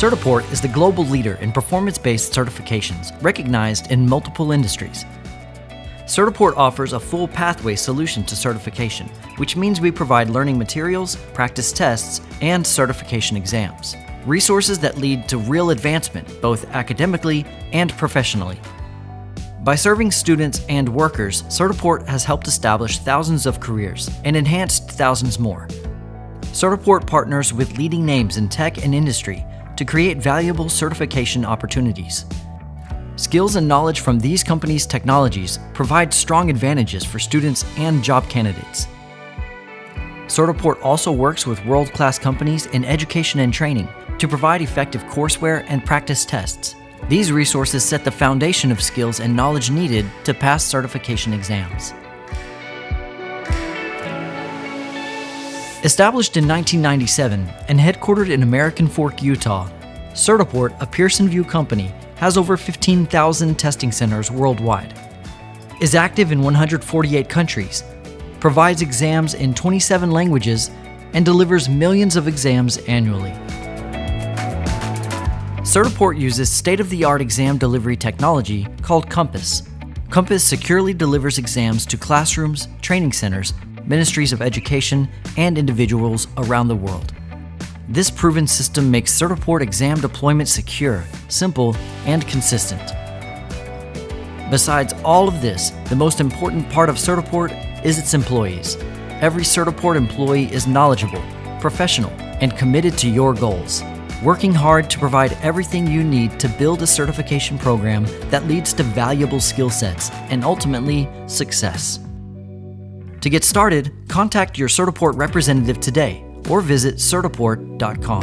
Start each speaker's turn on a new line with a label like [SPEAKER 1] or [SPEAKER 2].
[SPEAKER 1] Certiport is the global leader in performance-based certifications recognized in multiple industries. Certiport offers a full pathway solution to certification, which means we provide learning materials, practice tests, and certification exams. Resources that lead to real advancement, both academically and professionally. By serving students and workers, Certiport has helped establish thousands of careers and enhanced thousands more. Certiport partners with leading names in tech and industry to create valuable certification opportunities. Skills and knowledge from these companies' technologies provide strong advantages for students and job candidates. Certiport also works with world-class companies in education and training to provide effective courseware and practice tests. These resources set the foundation of skills and knowledge needed to pass certification exams. Established in 1997 and headquartered in American Fork, Utah, Certiport, a Pearson VUE company, has over 15,000 testing centers worldwide, is active in 148 countries, provides exams in 27 languages, and delivers millions of exams annually. Certiport uses state-of-the-art exam delivery technology called Compass. Compass securely delivers exams to classrooms, training centers, ministries of education, and individuals around the world. This proven system makes Certiport exam deployment secure, simple, and consistent. Besides all of this, the most important part of Certiport is its employees. Every Certiport employee is knowledgeable, professional, and committed to your goals, working hard to provide everything you need to build a certification program that leads to valuable skill sets and ultimately success. To get started, contact your Certiport representative today or visit certiport.com.